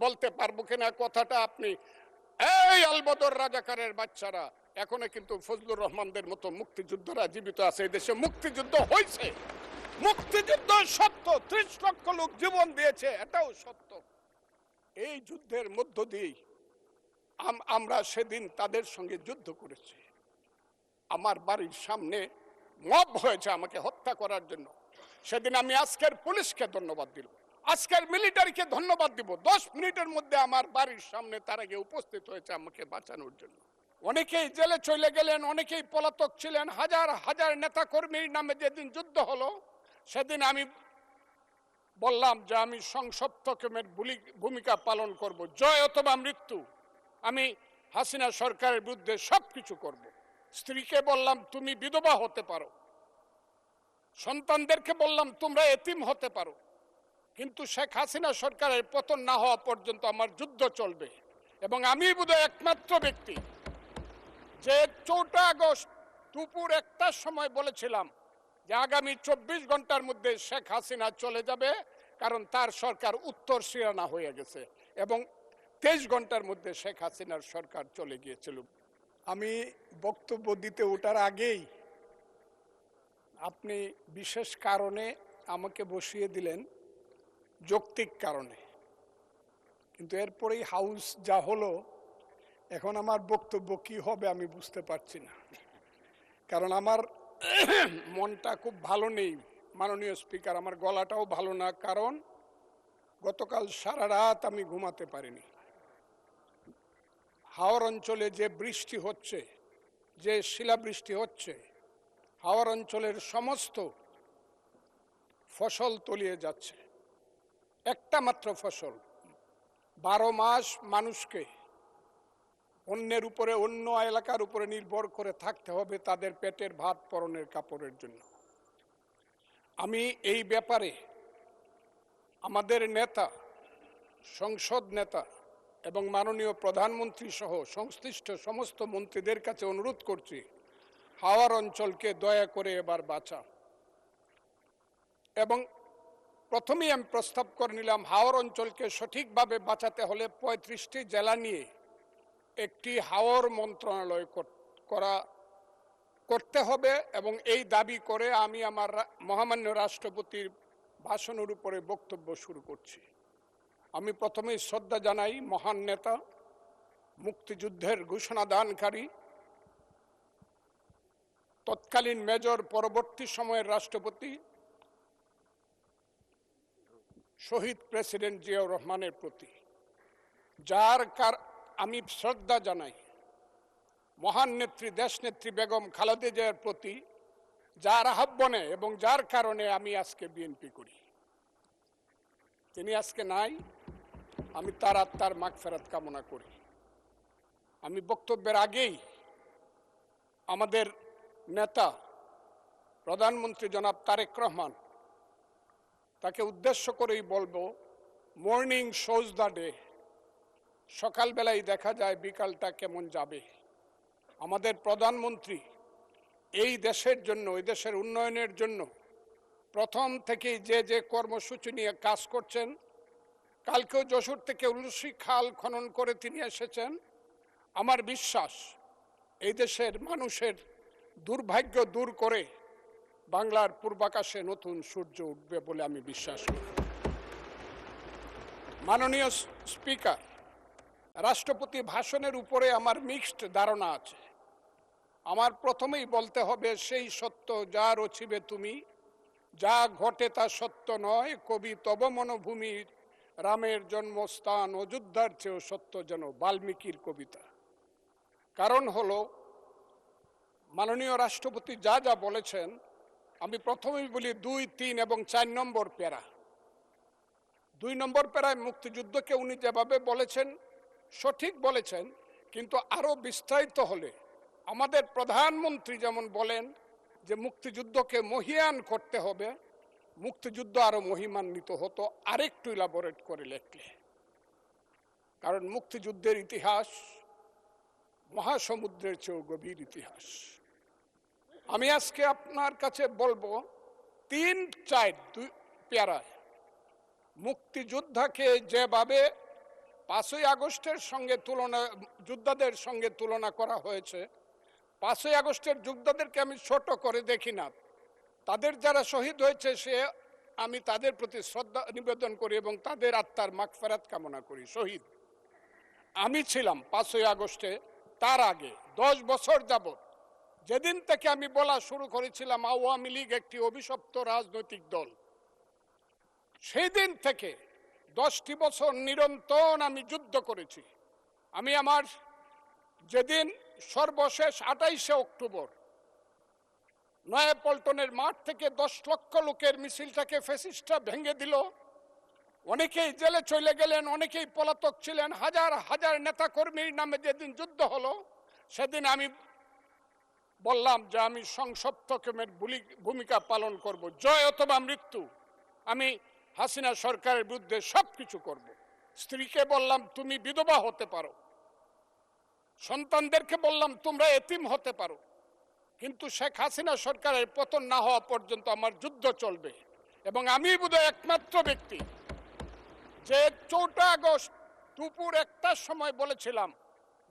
বলতে পারবো কিনা কথাটা আপনি, এই আলবদর রাজাকারের বাচ্চারা এখনো কিন্তু ফজলুর রহমানদের মতো মুক্তিযোদ্ধারা জীবিত আছে। এই দেশে মুক্তিযুদ্ধ হয়েছে, মুক্তিযুদ্ধ সত্য, 30 লক্ষ লোক জীবন দিয়েছে, এটাও সত্য। এই যুদ্ধের মধ্য দিয়ে আমরা সেদিন তাদের সঙ্গে যুদ্ধ করেছি। আমার বাড়ির সামনে মব হয়েছে আমাকে হত্যা করার জন্য। সেদিন আমি আজকের পুলিশকে ধন্যবাদ দিল, আজকের মিলিটারিকে ধন্যবাদ দিব। 10 মিনিটের মধ্যে আমার বাড়ির সামনে তারা গিয়ে উপস্থিত হয়েছে আমাকে বাঁচানোর জন্য। অনেকেই জেলে চলে গেলেন, অনেকেই পলাতক ছিলেন। হাজার হাজার নেতা কর্মীর নামে যেদিন যুদ্ধ হলো, সেদিন আমি বললাম যে আমি সংসপ্তকের ভূমিকা পালন করব, জয় অথবা মৃত্যু। আমি হাসিনা সরকারের বিরুদ্ধে সবকিছু করব। স্ত্রীকে বললাম তুমি বিধবা হতে পারো, সন্তানদেরকে বললাম তোমরা এতিম হতে পারো, কিন্তু শেখ হাসিনা সরকারের পতন না হওয়া পর্যন্ত আমার যুদ্ধ চলবে। এবং আমি বোধহয় একমাত্র ব্যক্তি যে 4 আগস্ট দুপুর 1টার সময় বলেছিলাম যে আগামী 24 ঘন্টার মধ্যে শেখ হাসিনা চলে যাবে, কারণ তার সরকার উত্তর সিরানা হয়ে গেছে। এবং 23 ঘন্টার মধ্যে শেখ হাসিনার সরকার চলে গিয়েছিল। আমি বক্তব্য দিতে ওঠার আগেই আপনি বিশেষ কারণে আমাকে বসিয়ে দিলেন, যৌক্তিক কারণে। কিন্তু এরপরেই হাউস যা হলো, এখন আমার বক্তব্য কি হবে আমি বুঝতে পারছি না। কারণ আমার মনটা খুব ভালো নেই মাননীয় স্পিকার, আমার গলাটাও ভালো না। কারণ গতকাল সারা রাত আমি ঘুমাতে পারিনি। হাওর অঞ্চলে যে বৃষ্টি হচ্ছে, যে শিলাবৃষ্টি হচ্ছে, হাওর অঞ্চলের সমস্ত ফসল তলিয়ে যাচ্ছে। একটা মাত্র ফসল, 12 মাস মানুষকে অন্যের উপরে, অন্য এলাকার উপরে নির্ভর করে থাকতে হবে তাদের পেটের ভাত পরনের কাপড়ের জন্য। আমি এই ব্যাপারে আমাদের নেতা, সংসদ নেতা এবং মাননীয় প্রধানমন্ত্রী সহ সংশ্লিষ্ট সমস্ত মন্ত্রীদের কাছে অনুরোধ করছি, হাওর অঞ্চলকে দয়া করে এবার বাঁচা। এবং প্রথমেই আমি প্রস্তাব করে নিলাম, হাওর অঞ্চলকে সঠিকভাবে বাঁচাতে হলে 35টি জেলা নিয়ে একটি হাওর মন্ত্রণালয় করতে হবে। এবং এই দাবি করে আমি আমার মহামান্য রাষ্ট্রপতির ভাষণের উপরে বক্তব্য শুরু করছি। আমি প্রথমেই শ্রদ্ধা জানাই মহান নেতা, মুক্তিযুদ্ধের ঘোষণা দানকারী, তৎকালীন মেজর, পরবর্তী সময়ের রাষ্ট্রপতি শহীদ প্রেসিডেন্ট জিয়াউর রহমানের প্রতি, আমি শ্রদ্ধা জানাই মহান নেত্রী, দেশনেত্রী বেগম খালেদা জিয়ার প্রতি, যার আহ্বানে এবং যার কারণে আমি আজকে বিএনপি করি। তিনি আজকে নাই, আমি তার আত্মার মাগফিরাত কামনা করি। আমি বক্তব্যের আগেই আমাদের নেতা প্রধানমন্ত্রী জনাব তারেক রহমান, তাকে উদ্দেশ্য করেই বলবো, মর্নিং শোজ দ্য ডে। সকালবেলায় দেখা যায় বিকালটা কেমন যাবে। আমাদের প্রধানমন্ত্রী এই দেশের জন্য, এই দেশের উন্নয়নের জন্য প্রথম থেকেই যে কর্মসূচি নিয়ে কাজ করছেন। কালকেও যশোর থেকে উলসি খাল খনন করে তিনি এসেছেন। আমার বিশ্বাস এই দেশের মানুষের দুর্ভাগ্য দূর করে বাংলার পূর্বাকাশে নতুন সূর্য উঠবে বলে আমি বিশ্বাস করি। মাননীয় স্পিকার, রাষ্ট্রপতি ভাষণের উপরে আমার মিক্সড ধারণা আছে। আমার প্রথমেই বলতে হবে, সেই সত্য যা রচিবে তুমি, যা ঘটে তা সত্য নয়, কবি তব মনোভূমির রামের জন্মস্থান, অযোধ্যার চেয়েও সত্য যেন, বাল্মীকির কবিতা। কারণ হলো, মাননীয় রাষ্ট্রপতি যা যা বলেছেন, আমি প্রথমেই বলি 2, 3 এবং 4 নম্বর প্যারা। 2 নম্বর প্যারায় মুক্তিযুদ্ধকে উনি যেভাবে বলেছেন সঠিক বলেছেন, কিন্তু আরো বিস্তারিত হলে আমাদের প্রধানমন্ত্রী যেমন বলেন যে মুক্তিযুদ্ধকে মহিয়ান করতে হবে, মুক্তিযুদ্ধ আরো মহিমান্বিত হতো আরেকটু ইলাবোরেট করে লেখলে। কারণ মুক্তিযুদ্ধের ইতিহাস মহাসমুদ্রের চেয়েও গভীর ইতিহাস। আমি আজকে আপনার কাছে বলবো 3-4 প্যারায় মুক্তিযোদ্ধাকে যেভাবে 5ই আগস্টের সঙ্গে তুলনা, যোদ্ধাদের সঙ্গে তুলনা করা হয়েছে। 5ই আগস্টের যোদ্ধাদেরকে আমি ছোট করে দেখি না। তাদের যারা শহীদ হয়েছে আমি তাদের প্রতি শ্রদ্ধা নিবেদন করি এবং তাদের আত্মার মাগফিরাত কামনা করি। শহীদ আমি ছিলাম 5ই আগস্টে, তার আগে 10 বছর যাবত, যেদিন থেকে আমি বলা শুরু করেছিলাম আওয়ামী লীগ একটি অভিশপ্ত রাজনৈতিক দল, সেই দিন থেকে 10টি বছর নিরন্তর আমি যুদ্ধ করেছি। আমি আমার যেদিন সর্বশেষ 28শে অক্টোবর নয়াপল্টনের মাঠ থেকে 10 লক্ষ লোকের মিছিলটাকে ফ্যাসিস্টরা ভেঙে দিল, অনেকেই জেলে চলে গেলেন, অনেকেই পলাতক ছিলেন, হাজার হাজার নেতা কর্মীর নামে যেদিন যুদ্ধ হলো, সেদিন আমি বললাম যে আমি সংসপ্তকের ভূমিকা পালন করব, জয় অথবা মৃত্যু। আমি হাসিনা সরকারের বিরুদ্ধে সবকিছু করব। স্ত্রীকে বললাম তুমি বিধবা হতে পারো, সন্তানদেরকে বললাম তোমরা এতিম হতে পারো, কিন্তু শেখ হাসিনা সরকারের পতন না হওয়া পর্যন্ত আমার যুদ্ধ চলবে। এবং আমি বোধহয় একমাত্র ব্যক্তি যে 4 আগস্ট দুপুর 1টার সময় বলেছিলাম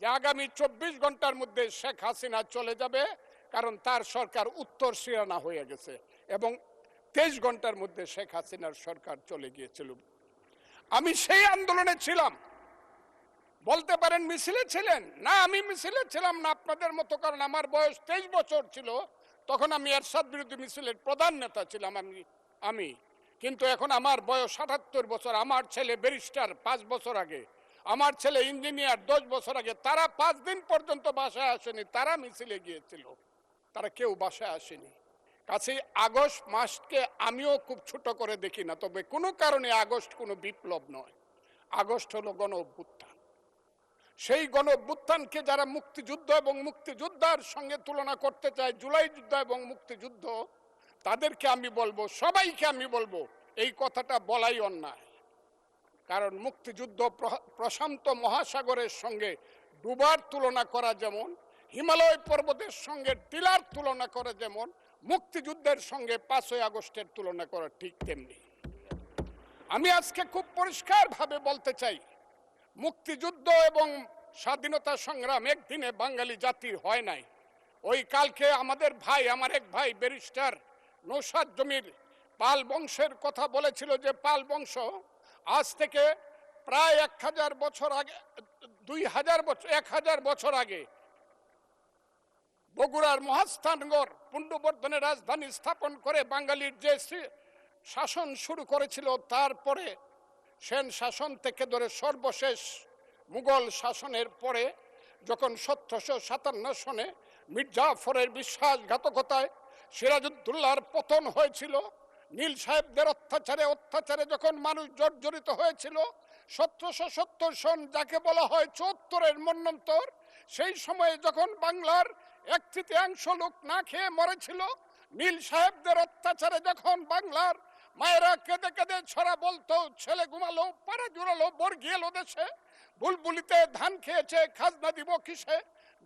যে আগামী 24 ঘন্টার মধ্যে শেখ হাসিনা চলে যাবে, কারণ তার সরকার উত্তর সিরানা হয়ে গেছে, এবং 23 ঘন্টার মধ্যে শেখ হাসিনার সরকার চলে গিয়েছিল। আমি সেই আন্দোলনে ছিলাম। বলতে পারেন মিছিলে ছিলেন না, আমি মিছিলে ছিলাম না আপনাদের মতো, কারণ আমার বয়স 23 বছর ছিল, তখন আমি এরশাদ বিরোধী মিছিলের প্রধান নেতা ছিলাম আমি। কিন্তু এখন আমার বয়স 78 বছর। আমার ছেলে ব্যারিস্টার 5 বছর আগে, আমার ছেলে ইঞ্জিনিয়ার 10 বছর আগে, তারা 5 দিন পর্যন্ত বাসায় আসেনি, তারা মিছিলে গিয়েছিল, তারা কেউ বাসায় আসেনি। কাছেই আগস্ট মাসকে আমিও খুব ছোট করে দেখি না, তবে কোনো কারণে আগস্ট কোনো বিপ্লব নয়, আগস্ট হলো গণ অভ্যুত্থান। সেই গণ অভ্যুত্থানকে যারা মুক্তিযুদ্ধ এবং মুক্তিযোদ্ধার সঙ্গে তুলনা করতে চায়, জুলাই যুদ্ধ এবং মুক্তিযুদ্ধ, তাদেরকে আমি বলবো, সবাইকে আমি বলবো, এই কথাটা বলাই অন্যায়। কারণ মুক্তিযুদ্ধ প্রশান্ত মহাসাগরের সঙ্গে ডুবার তুলনা করা যেমন, হিমালয় পর্বতের সঙ্গে টিলার তুলনা করা যেমন, মুক্তিযুদ্ধের সঙ্গে 5ই আগস্টের তুলনা করা ঠিক তেমনি। আমি আজকে খুব পরিষ্কারভাবে বলতে চাই, মুক্তিযুদ্ধ এবং স্বাধীনতা সংগ্রাম একদিনে বাঙালি জাতির হয় নাই। ওই কালকে আমাদের ভাই, আমার এক ভাই ব্যারিস্টার নৌসাদ জমির পাল বংশের কথা বলেছিল, যে পাল বংশ আজ থেকে প্রায় 1000 বছর আগে, 2000 বছর, 1000 বছর আগে বগুড়ার মহাস্থানগড় পুণ্ড্রবর্ধনের রাজধানী স্থাপন করে বাঙালির যে শাসন শুরু করেছিল, তারপরে সেন শাসন থেকে ধরে সর্বশেষ মুঘল শাসনের পরে যখন 1757 সনে মির্জাফরের বিশ্বাসঘাতকতায় সিরাজউদ্দৌলার পতন হয়েছিল, নীল সাহেবদের অত্যাচারে যখন মানুষ জর্জরিত হয়েছিল, 1770 সন যাকে বলা হয় 74-এর মন্বন্তর, সেই সময়ে যখন বাংলার 1/3 লোক না খেয়ে মরেছিল, নীল সাহেবদের অত্যাচারে যখন বাংলার মায়েরা কেঁদে কেঁদে ছড়া বলতো, ছেলে ঘুমালো, পাড়া জুড়ালো, বর্গি এলো দেশে, বুলবুলিতে ধান খেয়েছে, খাজনা দিব কিসে,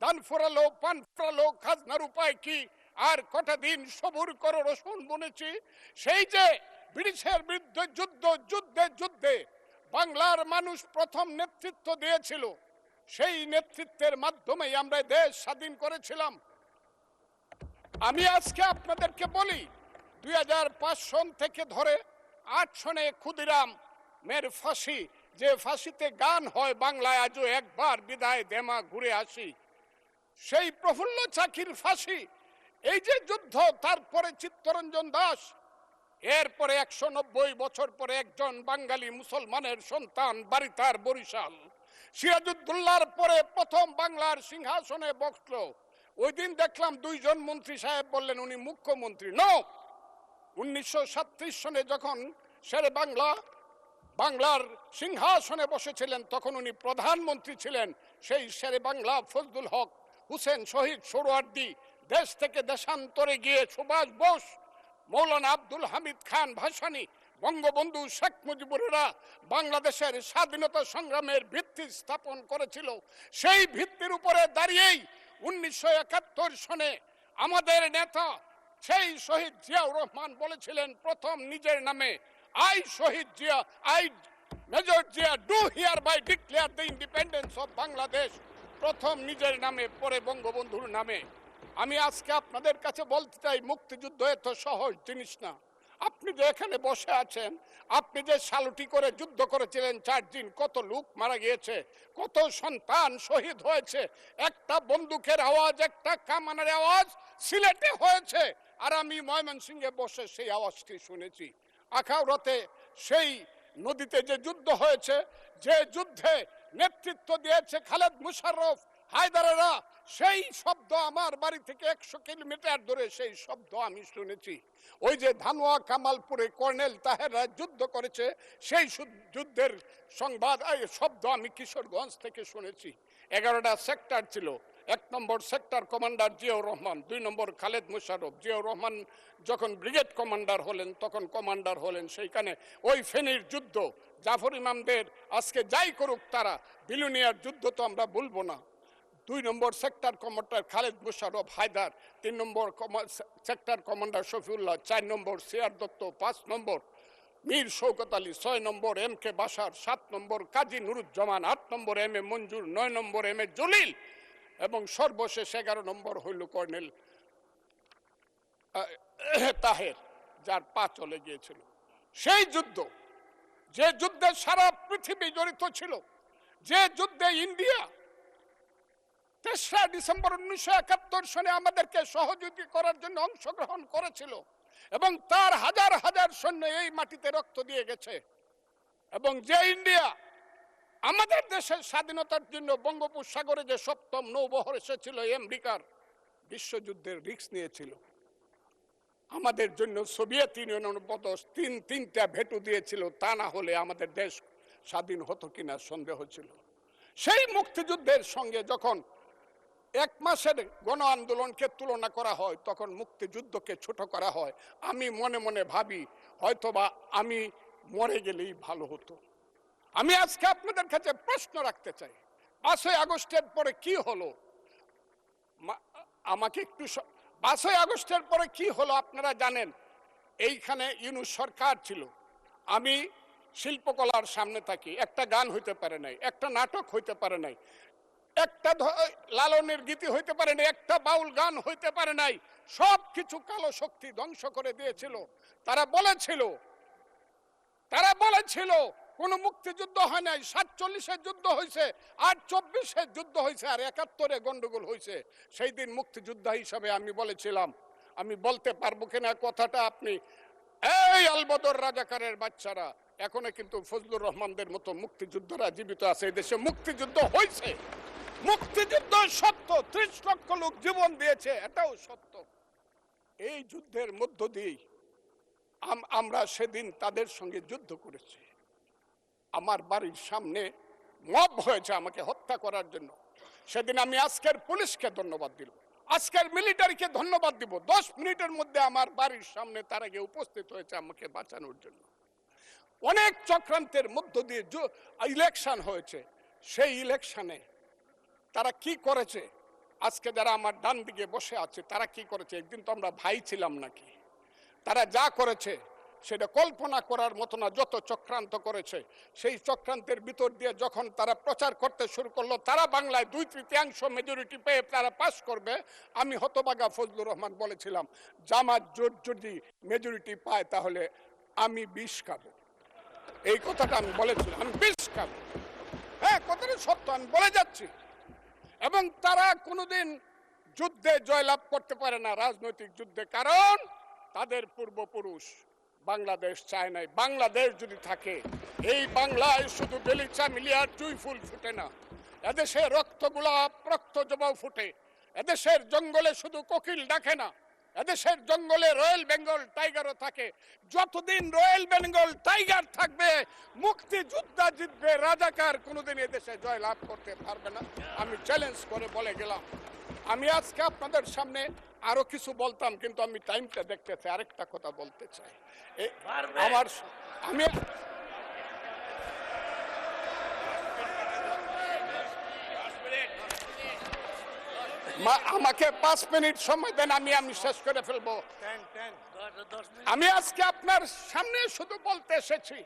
ধান ফুরালো, পান ফুরালো, খাজনার উপায় কি, আর কটা দিন সবুর করো রসুন বুনেছি। সেই যে ব্রিটিশের বিরুদ্ধে যুদ্ধে বাংলার মানুষ প্রথম নেতৃত্ব দিয়েছিল, সেই নেতৃত্বের মাধ্যমেই আমরা দেশ স্বাধীন করেছিলাম। আমি আজকে আপনাদেরকে বলি, 2005 সন থেকে ধরে 8 সনে ক্ষুদিরাম মের ফাঁসি, যে ফাঁসিতে গান হয় বাংলায় আজও একবার বিদায় দেমা ঘুরে আসি, সেই প্রফুল্ল চাকির ফাঁসি, এই যে যুদ্ধ, তারপরে চিত্তরঞ্জন দাস, এরপরে 190 বছর পরে একজন বাঙালি মুসলমানের সন্তান, বাড়ি তার বরিশাল, সিরাজউদ্দৌলার পরে প্রথম বাংলার সিংহাসনে বসলো। ওই দিন দেখলাম 2 জন মন্ত্রী সাহেব বললেন উনি মুখ্যমন্ত্রী। নো, 1937 সনে যখন শেরে বাংলার সিংহাসনে বসেছিলেন, তখন উনি প্রধানমন্ত্রী ছিলেন। সেই শেরে বাংলা ফজলুল হক, হুসেন শহীদ সোহরাওয়ার্দী, দেশ থেকে দেশান্তরে গিয়ে সুভাষ বোস, মৌলানা আব্দুল হামিদ খান ভাসানী, বঙ্গবন্ধু শেখ মুজিবুরেরা বাংলাদেশের স্বাধীনতা সংগ্রামের ভিত্তি স্থাপন করেছিল। সেই ভিত্তির উপরে দাঁড়িয়েই 1971 সনে আমাদের নেতা সেই শহীদ জিয়াউর রহমান বলেছিলেন প্রথম নিজের নামে, I Shaheed Zia, I Major Jia do hereby declare the independence of Bangladesh, প্রথম নিজের নামে পরে বঙ্গবন্ধুর নামে। আমি আজকে আপনাদের কাছে বলতে চাই, মুক্তিযুদ্ধ এত সহজ জিনিস না। আপনি যে এখানে বসে আছেন, আপনি যে সালুটি করে যুদ্ধ করেছিলেন 4 দিন, কত লোক মারা গিয়েছে, কত সন্তান শহীদ হয়েছে, একটা বন্দুকের আওয়াজ, একটা কামানের আওয়াজ সিলেটে হয়েছে, আর আমি ময়মনসিংহে বসে সেই আওয়াজটি শুনেছি। আখাউড়াতে সেই নদীতে যে যুদ্ধ হয়েছে, যে যুদ্ধে নেতৃত্ব দিয়েছে খালেদ মুশাররফ, হায়দারেরা, সেই শব্দ আমার বাড়ি থেকে 100 কিলোমিটার দূরে সেই শব্দ আমি শুনেছি। ওই যে ধানোয়া কামালপুরে কর্নেল তাহেররা যুদ্ধ করেছে, সেই যুদ্ধের সংবাদ শব্দ আমি কিশোরগঞ্জ থেকে শুনেছি। 11টা সেক্টর ছিল। 1 নম্বর সেক্টর কমান্ডার জিয়াউর রহমান, 2 নম্বর খালেদ মুশাররফ। জিয়াউর রহমান যখন ব্রিগেড কমান্ডার হলেন, তখন কমান্ডার হলেন সেইখানে। ওই ফেনীর যুদ্ধ, জাফর ইমামদের আজকে যাই করুক তারা, বিলুনিয়ার যুদ্ধ তো আমরা বলবো না। 2 নম্বর সেক্টর কমান্ডার খালেদ মুশাররফ হায়দার, 3 নম্বর সেক্টর কমান্ডার শফিউল্লাহ, 4 নম্বর সিআর দত্ত, 5 নম্বর মীর শৌকত আলী, 6 নম্বর MK বাশার, 7 নম্বর কাজী নুরুজ্জামান, 8 নম্বর MA মঞ্জুর, 9 নম্বর MA জলিল, এবং সর্বশেষ 11 নম্বর হইল কর্নেল তাহের, যার পা চলে গিয়েছিল। সেই যুদ্ধ, যে যুদ্ধে সারা পৃথিবী জড়িত ছিল, যে যুদ্ধে ইন্ডিয়া 3রা ডিসেম্বর 1971 সনে আমাদেরকে সহযোগী করার জন্য অংশগ্রহণ করেছিল, এবং তার হাজার হাজার সৈন্য এই মাটিতে রক্ত দিয়ে গেছে, এবং যে ইন্ডিয়া আমাদের দেশের স্বাধীনতার জন্য বঙ্গোপসাগরে যে 7ম নৌবহর এসেছিল, আমেরিকার বিশ্বযুদ্ধের রিস্ক নিয়েছিল, আমাদের জন্য সোভিয়েত ইউনিয়নের মতো তিনটা ভেটু দিয়েছিল, তা না হলে আমাদের দেশ স্বাধীন হতো কিনা সন্দেহ ছিল। সেই মুক্তিযুদ্ধের সঙ্গে যখন 1 মাসের গণ আন্দোলনকে তুলনা করা হয়, তখন মুক্তিযুদ্ধকে ছোট করা হয়। আমি মনে মনে ভাবি, হয়তোবা আমি মরে গেলেই ভালো হতো। আমি আজকে আপনাদের কাছে প্রশ্ন রাখতে চাই, 5ই আগস্টের পরে কি হলো? আমাকে একটু 5ই আগস্টের পরে কি হলো আপনারা জানেন। এইখানে ইউনূস সরকার ছিল, আমি শিল্পকলার সামনে থাকি, একটা গান হইতে পারে নাই, একটা নাটক হইতে পারে নাই, একটা লালনের গীতি হইতে পারে নাই, একটা বাউল গান হইতে পারে নাই। সব কিছু কালো শক্তি ধ্বংস করে দিয়েছিল। তারা বলেছিল কোন মুক্তিযুদ্ধ হয় নাই, 47-এর যুদ্ধ হয়েছে, আর 24-এর যুদ্ধ হয়েছে, আর 71-এ গন্ডগোল হয়েছে। সেই দিন মুক্তিযোদ্ধা হিসাবে আমি বলেছিলাম, আমি বলতে পারবো কিনা কথাটা আপনি, এই আলবদর রাজাকারের বাচ্চারা, এখনো কিন্তু ফজলুর রহমানদের মতো মুক্তিযোদ্ধারা জীবিত আছে। এই দেশে মুক্তিযুদ্ধ হয়েছে, মুক্তিযুদ্ধ সত্য, 30 লক্ষ লোক জীবন দিয়েছে, এটাও সত্য। এই যুদ্ধের মধ্য দিয়ে আমরা সেদিন তাদের সঙ্গে যুদ্ধ করেছি। আমার বাড়ির সামনে মব হয়েছে আমাকে হত্যা করার জন্য। সেদিন আমি আজকের পুলিশকে ধন্যবাদ দিল, আজকের মিলিটারিকে ধন্যবাদ দিব। 10 মিনিটের মধ্যে আমার বাড়ির সামনে তারা গিয়ে উপস্থিত হয়েছে আমাকে বাঁচানোর জন্য। অনেক চক্রান্তের মধ্য দিয়ে ইলেকশন হয়েছে। সেই ইলেকশনে তারা কি করেছে, আজকে যারা আমার ডান দিকে বসে আছে তারা কি করেছে, একদিন তো আমরা ভাই ছিলাম নাকি? তারা যা করেছে সেটা কল্পনা করার মতো না। যত চক্রান্ত করেছে, সেই চক্রান্তের ভিতর দিয়ে যখন তারা প্রচার করতে শুরু করলো তারা বাংলায় 2/3 মেজরিটি পেয়ে তারা পাস করবে, আমি হতভাগা ফজলুর রহমান বলেছিলাম, জামাত জোট যদি মেজরিটি পায় তাহলে আমি বিষ খাবো। এই কথাটা আমি বলেছিলাম, আমি বিষ খাবো। হ্যাঁ, কথাটা সত্য, আমি বলে যাচ্ছি। এবং তারা কোনোদিন যুদ্ধে জয়লাভ করতে পারে না, রাজনৈতিক যুদ্ধে, কারণ তাদের পূর্বপুরুষ বাংলাদেশ চায় নাই। বাংলাদেশ যদি থাকে, এই বাংলায় শুধু বেলিচা মিলিয়ার জুই ফুল ফুটে না, এদেশে রক্তগোলাপ, রক্ত জবা ফুটে। এদেশের জঙ্গলে শুধু কোকিল ডাকে না, এদেশের জঙ্গলে রয়্যাল বেঙ্গল টাইগারও থাকে। যতদিন রয়্যাল বেঙ্গল টাইগার থাকবে, মুক্তিযোদ্ধা জিতবে, রাজাকার কোনোদিন এদেশে জয় লাভ করতে পারবে না। আমি চ্যালেঞ্জ করে বলে গেলাম। আমি আজকে আপনাদের সামনে আরো কিছু বলতাম, কিন্তু আমি টাইমটা দেখতে চাই, আরেকটা কথা বলতে চাই। আমাকে 5 মিনিট সময় দেন, আমি শেষ করে ফেলবো। আমি আজকে আপনার সামনে শুধু বলতে এসেছি,